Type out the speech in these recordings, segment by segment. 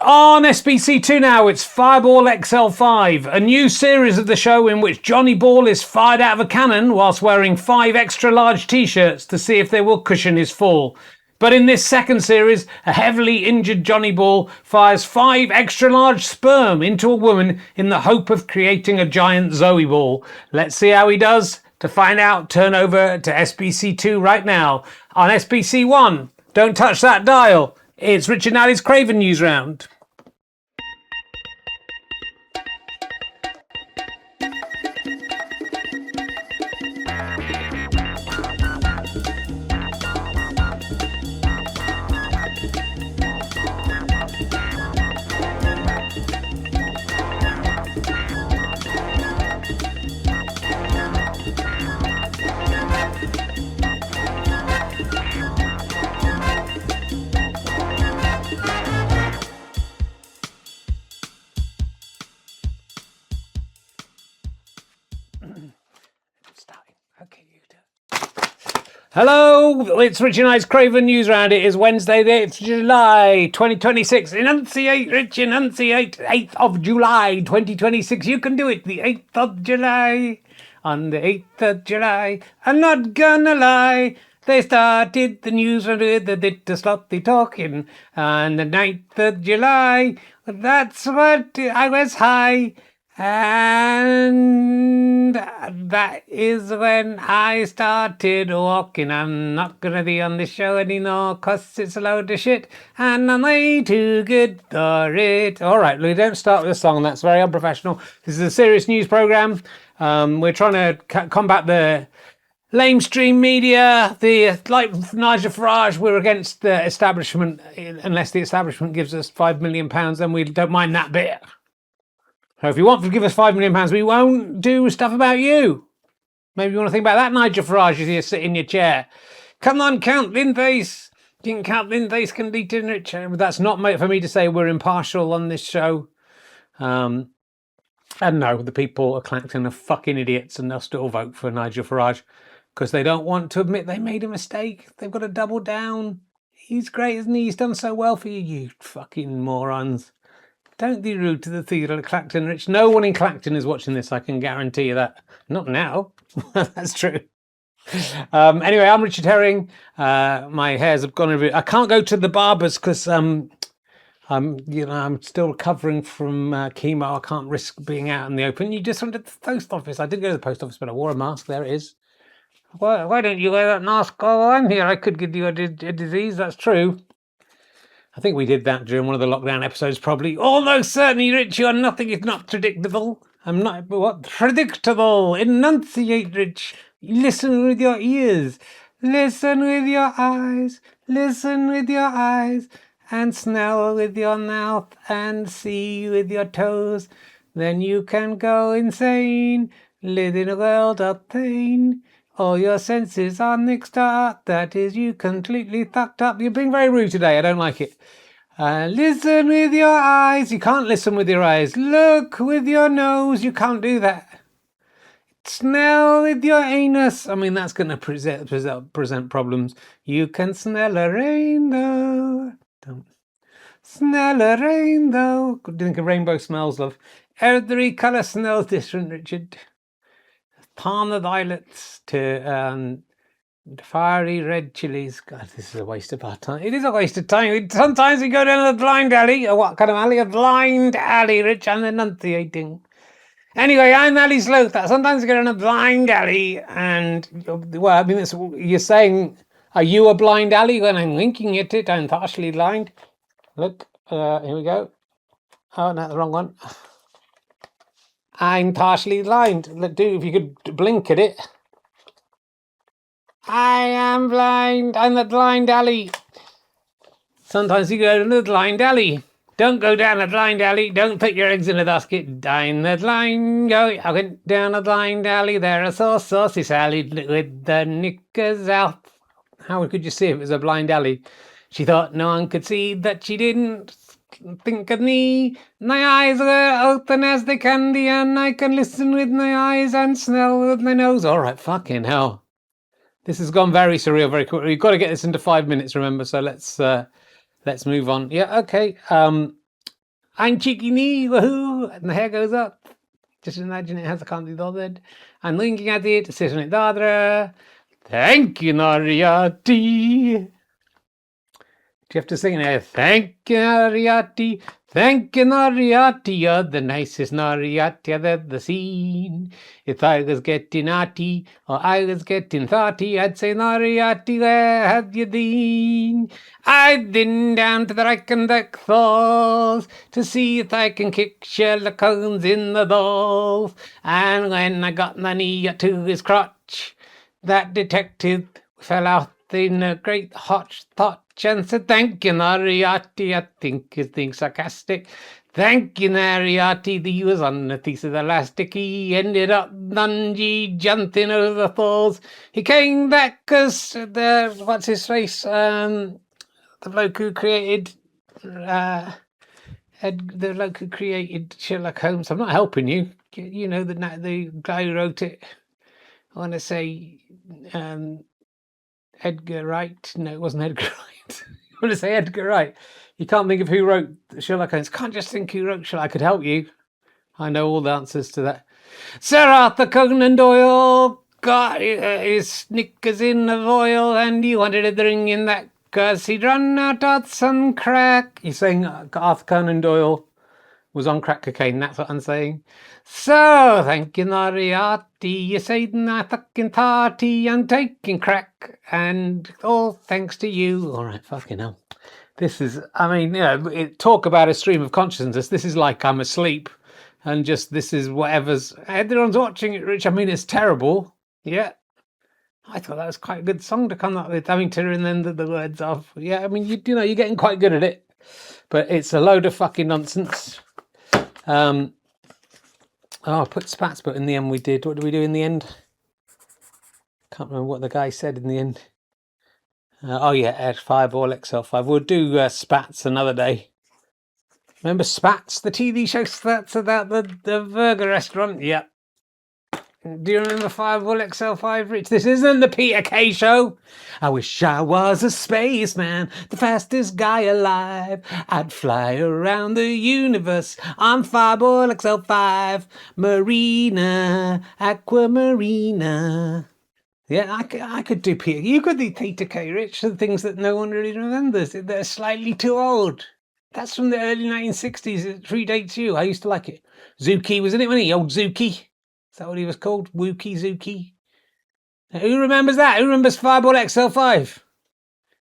On SBC2 now, it's Fireball XL5, a new series of the show in which Johnny Ball is fired out of a cannon whilst wearing 5 extra large t-shirts to see if they will cushion his fall. But in this second series, a heavily injured Johnny Ball fires 5 extra large sperm into a woman in the hope of creating a giant Zoe ball. Let's see how he does. To find out, turn over to SBC2 right now. On SBC1, don't touch that dial. It's Richard Nally's Craven Newsround. Hello, it's Richard Night's Craven Newsround. It is Wednesday, the 8th of July, 2026. Enunciate, Rich, enunciate. 8th of July, 2026. You can do it. The 8th of July. On the 8th of July, I'm not gonna lie. They started the newsround with a bit of sloppy talking. On the 9th of July, that's what I was high. And that is when I started walking. I'm not going to be on this show anymore because it's a load of shit and I'm way too good for it. All right, we don't start with a song. That's very unprofessional. This is a serious news program. We're trying to combat the lamestream media, like Nigel Farage. We're against the establishment. Unless the establishment gives us £5 million, then we don't mind that bit. So if you want to give us £5 million, we won't do stuff about you. Maybe you want to think about that, Nigel Farage, as you sit in your chair. Come on, count Linface. You can count Linface can be too rich. That's not for me to say we're impartial on this show. And no, the people of Clacton are fucking idiots and they'll still vote for Nigel Farage because they don't want to admit they made a mistake. They've got to double down. He's great, isn't he? He's done so well for you, you fucking morons. Don't be rude to the theatre of Clacton, Rich. No one in Clacton is watching this, I can guarantee you that. Not now. That's true. Anyway, I'm Richard Herring. My hairs have gone a bit. I can't go to the barbers because I'm still recovering from chemo. I can't risk being out in the open. You just went to the post office. I did go to the post office, but I wore a mask. There it is. Why don't you wear that mask? Oh, I'm here. I could give you a disease. That's true. I think we did that during one of the lockdown episodes, probably. Almost certainly, Rich, you are nothing if not predictable. I'm not, what? Predictable. Enunciate, Rich. Listen with your ears. Listen with your eyes. Listen with your eyes. And smell with your mouth. And see with your toes. Then you can go insane. Live in a world of pain. All your senses are mixed up. That is, you completely fucked up. You're being very rude today. I don't like it. Listen with your eyes. You can't listen with your eyes. Look with your nose. You can't do that. Smell with your anus. I mean, that's going to present problems. You can smell a rainbow. Don't. Smell a rainbow. Do you think a rainbow smells, love? Every colour smells different, Richard. Palm of violets to fiery red chilies. God, this is a waste of our time. It is a waste of time. Sometimes we go down a blind alley. What kind of alley? A blind alley, Rich. I'm enunciating. Anyway, I'm Ali Sloth. Sometimes we go down a blind alley and, well, I mean, you're saying, are you a blind alley? When I'm winking at it, I'm partially blind. Look, here we go. Oh, no, the wrong one. I'm partially blind. If you could blink at it. I am blind. I'm the blind alley. Sometimes you go down the blind alley. Don't go down the blind alley. Don't put your eggs in a basket. Down the blind alley. I went down a blind alley. There I saw Saucy Sally with the knickers out. How could you see if it was a blind alley? She thought no one could see that she didn't think of me. My eyes were open as the candy, and I can listen with my eyes and smell with my nose. All right, fucking hell. This has gone very surreal very quickly. We've got to get this into 5 minutes, remember, so let's move on. Yeah, okay. I'm cheeky woohoo, and the hair goes up. Just imagine it has a can't be bothered. I'm looking at it, sitting it dadra. Thank you, Nariati. Do you have to sing it? Thank you, Nariati. Thank you, Nariati. You're the nicest Nariati I've ever seen. If I was getting naughty or I was getting thoughty, I'd say, Nariati, where have you been? I've been down to the Reichenbach Falls to see if I can kick Sherlock Holmes in the balls. And when I got my knee to his crotch, that detective fell out in a great hot thought and said, thank you, Nariati. I think he's being sarcastic. Thank you, Nariati. He was on a piece of elastic. He ended up bungee jumping over the falls. He came back because what's his face? The bloke who created the bloke who created Sherlock Holmes. I'm not helping you. You know the guy who wrote it. I want to say Edgar Wright. No, it wasn't Edgar Wright. I want to say Edgar Wright. You can't think of who wrote Sherlock Holmes. Can't just think who wrote Sherlock. I could help you. I know all the answers to that. Sir Arthur Conan Doyle got his knickers in of oil and he wanted a drink in that because he'd run out of some crack. He's saying Arthur Conan Doyle was on crack cocaine. That's what I'm saying. So, thank you, Nariati. You said I fucking party. I'm taking crack. And all thanks to you. All right, fucking hell. This is, I mean, talk about a stream of consciousness. This is like I'm asleep. And just, this is whatever's, everyone's watching it, Rich. I mean, it's terrible. Yeah. I thought that was quite a good song to come up with, having to remember the words of. Yeah, I mean, you're getting quite good at it. But it's a load of fucking nonsense. I put spats, but in the end we did. What did we do in the end? Can't remember what the guy said in the end. Fireball XL5. We'll do spats another day. Remember Spats, the TV show Spats about the burger restaurant? Yep. Do you remember Fireball XL5, Rich? This isn't the Peter Kay show. I wish I was a spaceman, the fastest guy alive. I'd fly around the universe on Fireball XL5. Marina, Aquamarina. Yeah, I could do Peter. You could do Peter Kay, Rich. The things that no one really remembers. They're slightly too old. That's from the early 1960s. It predates you. I used to like it. Zuki was in it, wasn't he? Old Zuki. Is that what he was called? Wookie Zuki? Who remembers that? Who remembers Fireball XL5?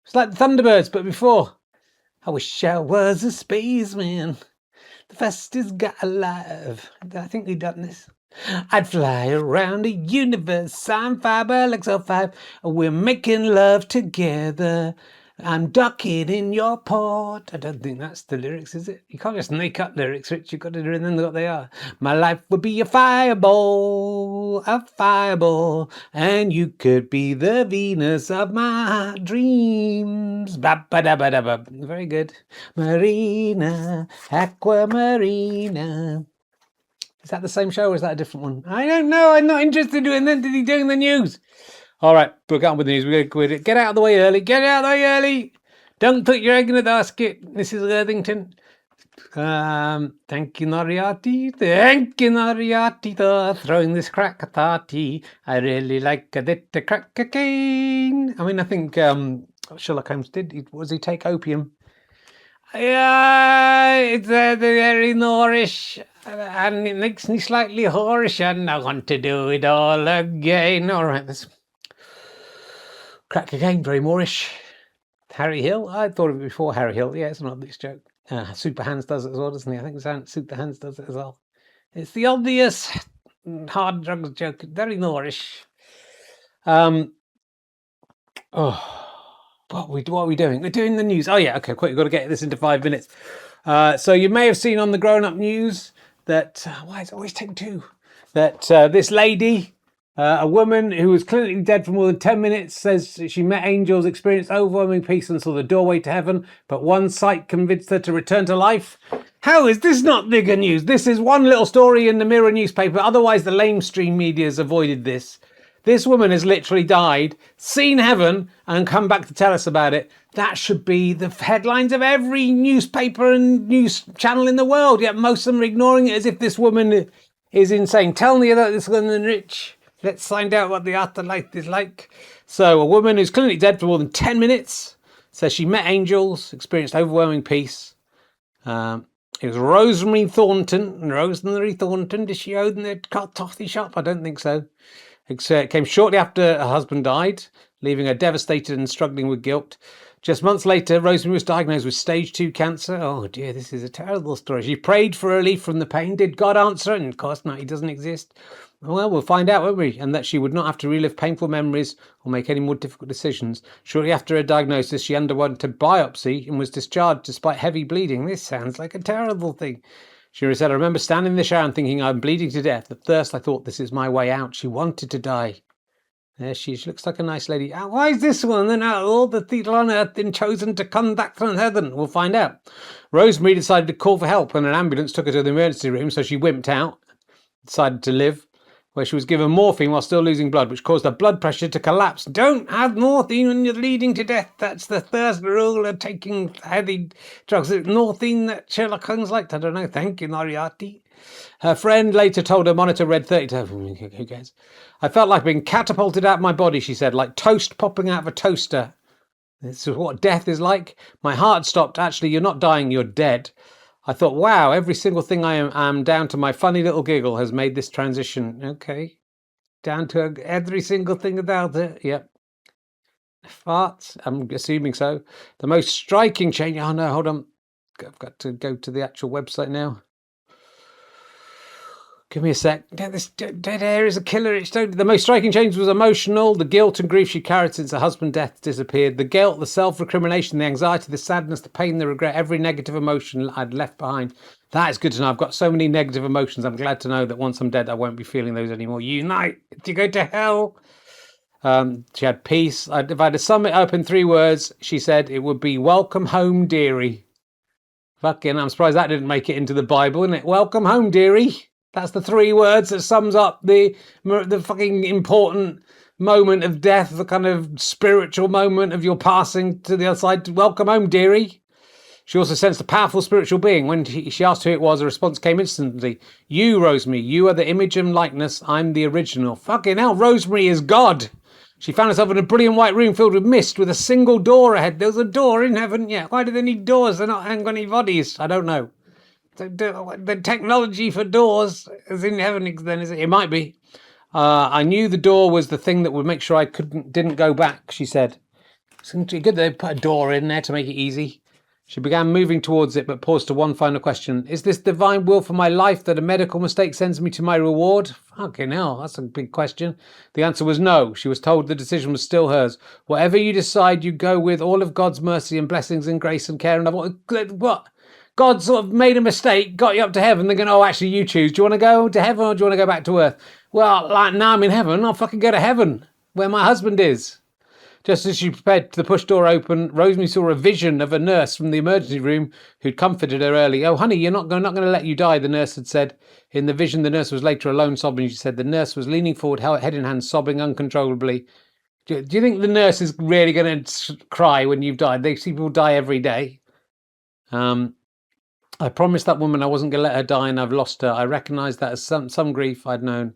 It's like the Thunderbirds, but before. I wish I was a spaceman, the fastest guy alive. I think we've done this. I'd fly around the universe. I'm Fireball XL5. We're making love together. I'm docking in your port. I don't think that's the lyrics, is it? You can't just make up lyrics, Rich. You've got to remember what they are. My life would be a fireball, and you could be the Venus of my dreams. Ba-ba-da-ba-da-ba. Very good. Marina, Aquamarina. Is that the same show or is that a different one? I don't know. I'm not interested in entity doing the news. All right, we'll get on with the news. We're going to quit it. Get out of the way early. Get out of the way early. Don't put your egg in the basket, Mrs. Worthington. Thank you, Nariati. Thank you, Nariati, for throwing this crack at party. I really like a bit of crack cocaine. I mean, I think Sherlock Holmes did. Was he take opium? Yeah, it's very Norrish. And it makes me slightly whorish, and I want to do it all again. All right, let's crack again, very Moorish. Harry Hill? I thought of it before Harry Hill. Yeah, it's not this joke. Super Hands does it as well, doesn't he? I think Super Hands does it as well. It's the obvious hard drugs joke. Very Moorish. What are we doing? We're doing the news. Oh, yeah, okay, quick. We've got to get this into 5 minutes. So you may have seen on the Grown Up News that, why is it always take two? That this lady, a woman who was clinically dead for more than 10 minutes, says she met angels, experienced overwhelming peace and saw the doorway to heaven, but one sight convinced her to return to life. How is this not bigger news? This is one little story in the Mirror newspaper. Otherwise, the lamestream media has avoided this. This woman has literally died, seen heaven, and come back to tell us about it. That should be the headlines of every newspaper and news channel in the world, yet most of them are ignoring it as if this woman is insane. Tell me about this woman rich. Let's find out what the afterlife is like. So, a woman who's clinically dead for more than 10 minutes says she met angels, experienced overwhelming peace. It was Rosemary Thornton. Rosemary Thornton, did she own the toffee shop? I don't think so. It came shortly after her husband died, leaving her devastated and struggling with guilt. Just months later, Rosemary was diagnosed with stage 2 cancer. Oh dear, this is a terrible story. She prayed for relief from the pain. Did God answer? And of course not, he doesn't exist. Well, we'll find out, won't we? And that she would not have to relive painful memories or make any more difficult decisions. Shortly after her diagnosis, she underwent a biopsy and was discharged despite heavy bleeding. This sounds like a terrible thing. She said, I remember standing in the shower and thinking, I'm bleeding to death. At first, I thought, this is my way out. She wanted to die. There she looks like a nice lady. Why is this one then out of all the people on earth been chosen to come back from heaven? We'll find out. Rosemary decided to call for help when an ambulance took her to the emergency room, so she wimped out, decided to live, where she was given morphine while still losing blood, which caused her blood pressure to collapse. Don't have morphine when you're bleeding to death. That's the first rule of taking heavy drugs. It's morphine that Sherlock Holmes liked. I don't know. Thank you, Moriarty. Her friend later told her monitor read 30. Who cares? I felt like being catapulted out of my body, she said, like toast popping out of a toaster. This is what death is like. My heart stopped. Actually, you're not dying, you're dead. I thought, wow, every single thing I am down to my funny little giggle has made this transition. Okay. Down to every single thing about it. Yep. Farts? I'm assuming so. The most striking change. Oh, no, hold on. I've got to go to the actual website now. Give me a sec. This dead air is a killer. The most striking change was emotional. The guilt and grief she carried since her husband's death disappeared. The guilt, the self-recrimination, the anxiety, the sadness, the pain, the regret, every negative emotion I'd left behind. That is good to know. I've got so many negative emotions. I'm glad to know that once I'm dead, I won't be feeling those anymore. Unite to go to hell. She had peace. If I had to sum it up in 3 words, she said it would be welcome home, dearie. Fucking, I'm surprised that didn't make it into the Bible, isn't it? Welcome home, dearie. That's the 3 words that sums up the fucking important moment of death, the kind of spiritual moment of your passing to the other side. Welcome home, dearie. She also sensed a powerful spiritual being. When she asked who it was, a response came instantly. You, Rosemary, you are the image and likeness. I'm the original. Fucking hell, Rosemary is God. She found herself in a brilliant white room filled with mist with a single door ahead. There's a door in heaven. Yeah, why do they need doors? They're not hanging any bodies. I don't know. The technology for doors is in heaven, then, is it? It might be. I knew the door was the thing that would make sure I didn't go back, she said. It's good they put a door in there to make it easy. She began moving towards it, but paused to one final question. Is this divine will for my life that a medical mistake sends me to my reward? Fucking hell, that's a big question. The answer was no. She was told the decision was still hers. Whatever you decide, you go with all of God's mercy and blessings and grace and care. And what? God sort of made a mistake, got you up to heaven. They're going, oh, actually, you choose. Do you want to go to heaven or do you want to go back to earth? Well, like now I'm in heaven. I'll fucking go to heaven where my husband is. Just as she prepared the push door open, Rosemary saw a vision of a nurse from the emergency room who'd comforted her early. Oh, honey, you're not going to let you die, the nurse had said. In the vision, the nurse was later alone sobbing. She said the nurse was leaning forward, head in hand, sobbing uncontrollably. Do you think the nurse is really going to cry when you've died? They see people die every day. I promised that woman I wasn't going to let her die, and I've lost her. I recognised that as some grief I'd known.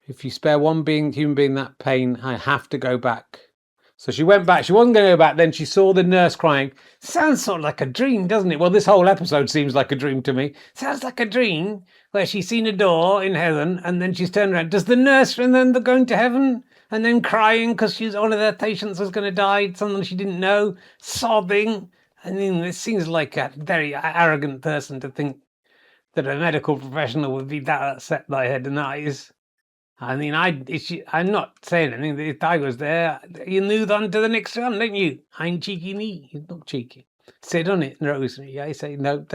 If you spare one human being that pain, I have to go back. So she went back. She wasn't going to go back. Then she saw the nurse crying. Sounds sort of like a dream, doesn't it? Well, this whole episode seems like a dream to me. Sounds like a dream where she's seen a door in heaven and then she's turned around. Does the nurse remember going to heaven and then crying because one of their patients was going to die, someone she didn't know, sobbing? I mean, it seems like a very arrogant person to think that a medical professional would be that upset by her denies. I mean, I'm not saying anything. If I was there, you move on to the next one, don't you? I'm cheeky me. You're not cheeky. Sit on it, Rosemary. I say no.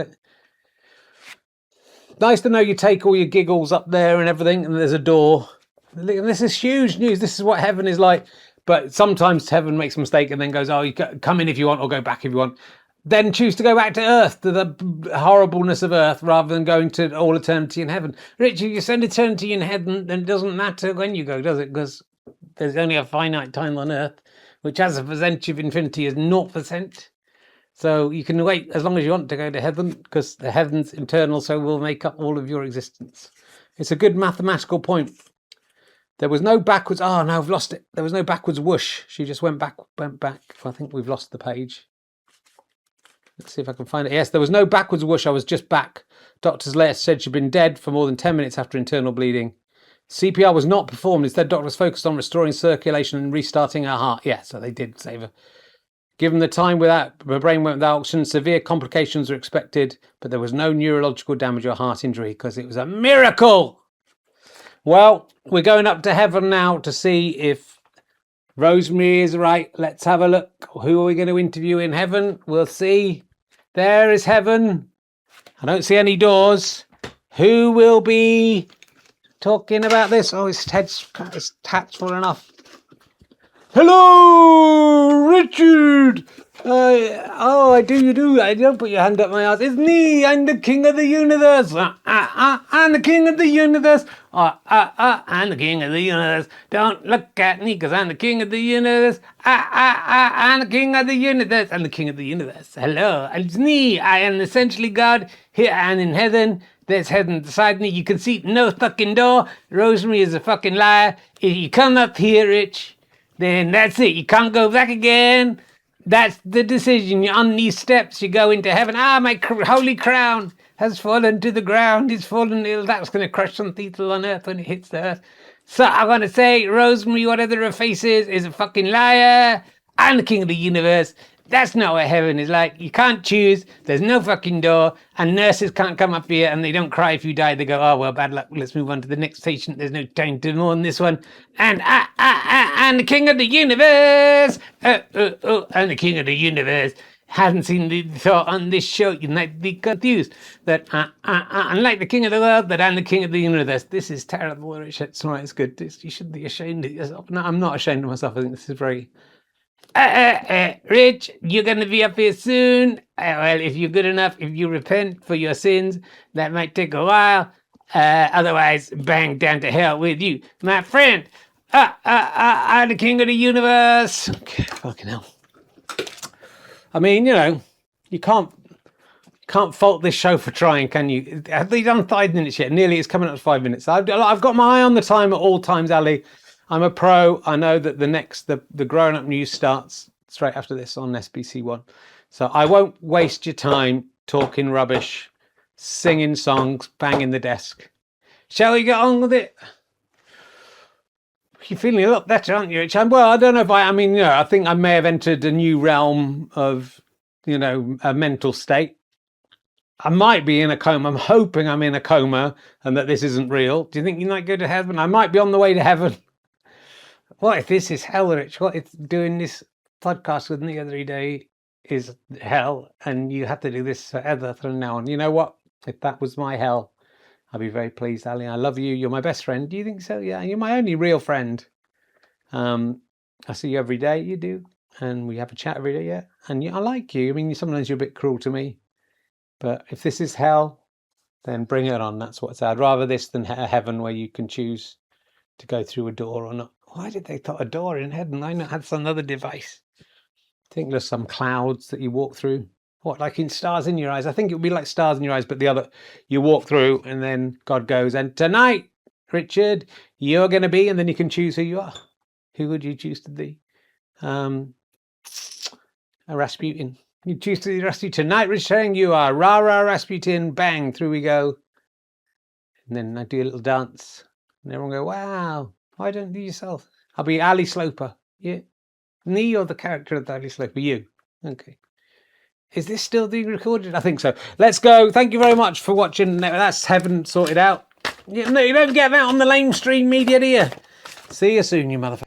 Nice to know you take all your giggles up there and everything, and there's a door. This is huge news. This is what heaven is like. But sometimes heaven makes a mistake and then goes, oh, you come in if you want or go back if you want. Then choose to go back to earth, to the horribleness of earth, rather than going to all eternity in heaven. Richard, you spend eternity in heaven, then it doesn't matter when you go, does it? Because there's only a finite time on earth. which has a percentage of infinity is 0%. So you can wait as long as you want to go to heaven, because the heaven's internal, so will make up all of your existence. It's a good mathematical point. There was no backwards. Oh, no, I've lost it. There was no backwards whoosh. She just went back. I think we've lost the page. Let's see if I can find it. Yes, there was no backwards whoosh. I was just back. Doctors later said she'd been dead for more than 10 minutes after internal bleeding. CPR was not performed. Instead, doctors focused on restoring circulation and restarting her heart. Yeah, so they did save her. Given the time without, her brain went without oxygen, severe complications were expected, but there was no neurological damage or heart injury because it was a miracle. Well, we're going up to heaven now to see if Rosemary is right. Let's have a look. Who are we going to interview in heaven? We'll see. There is heaven. I don't see any doors. Who will be talking about this? Oh, his hat's fallen off. Hello, Richard. I do. You do. I don't put your hand up my ass. It's me. I'm the king of the universe. I'm the king of the universe. I'm the king of the universe. Don't look at me, because I'm the king of the universe. I'm the king of the universe. I'm the king of the universe. Hello, it's me. I am essentially God. Here I am in heaven. There's heaven beside me. You can see no fucking door. Rosemary is a fucking liar. If you come up here, Rich, then that's it. You can't go back again. That's the decision. You're on these steps. You go into heaven. My holy crown has fallen to the ground. It's fallen ill. That's going to crush some people on earth when it hits the earth. So I want to say, Rosemary, whatever her face is a fucking liar. I'm the king of the universe. That's not what heaven is like. You can't choose. There's no fucking door. And nurses can't come up here and they don't cry if you die. They go, oh, well, bad luck. Let's move on to the next patient. There's no time to mourn this one. And I'm the king of the universe. I'm the king of the universe. Hadn't seen the thought on this show. You might be confused that unlike the king of the world, that I'm the king of the universe. This is terrible, Richard. It's all right. It's good. You should be ashamed of yourself. No, I'm not ashamed of myself. I think this is very... Rich, you're going to be up here soon. Well, if you're good enough, if you repent for your sins, that might take a while. Otherwise, bang, down to hell with you, my friend. I'm the king of the universe. Okay, fucking hell. I mean, you can't fault this show for trying, can you? Have they done 5 minutes yet? Nearly, it's coming up to 5 minutes. I've got my eye on the time at all times, Ali. I'm a pro. I know that the grown-up news starts straight after this on SBC1. So I won't waste your time talking rubbish, singing songs, banging the desk. Shall we get on with it? You're feeling a lot better, aren't you, Rich? Well, I don't know if I think I may have entered a new realm of, a mental state. I might be in a coma. I'm hoping I'm in a coma and that this isn't real. Do you think you might go to heaven? I might be on the way to heaven. What if this is hell, Rich? What if doing this podcast with me every day is hell and you have to do this forever from now on? You know what? If that was my hell, I'd be very pleased, Ali. I love you. You're my best friend. Do you think so? Yeah, you're my only real friend. I see you every day. You do. And we have a chat every day, yeah. And I like you. I mean, sometimes you're a bit cruel to me. But if this is hell, then bring it on. That's what's I'd rather this than heaven where you can choose to go through a door or not. Why did they put a door in heaven? I had some other device. I think there's some clouds that you walk through. What, like in stars in your eyes? I think it would be like stars in your eyes, but the other, you walk through and then God goes, and tonight, Richard, you're going to be, and then you can choose who you are. Who would you choose to be? A Rasputin. You choose to be Rasputin. Tonight, Richard, you are Rah Rasputin. Bang, through we go. And then I do a little dance. And everyone go, wow. Why don't you do yourself? I'll be Ali Sloper. Yeah. Me or the character of Ali Sloper? You. Okay. Is this still being recorded? I think so. Let's go. Thank you very much for watching. That's heaven sorted out. You don't get that on the lamestream media, do you? See you soon, you motherfucker.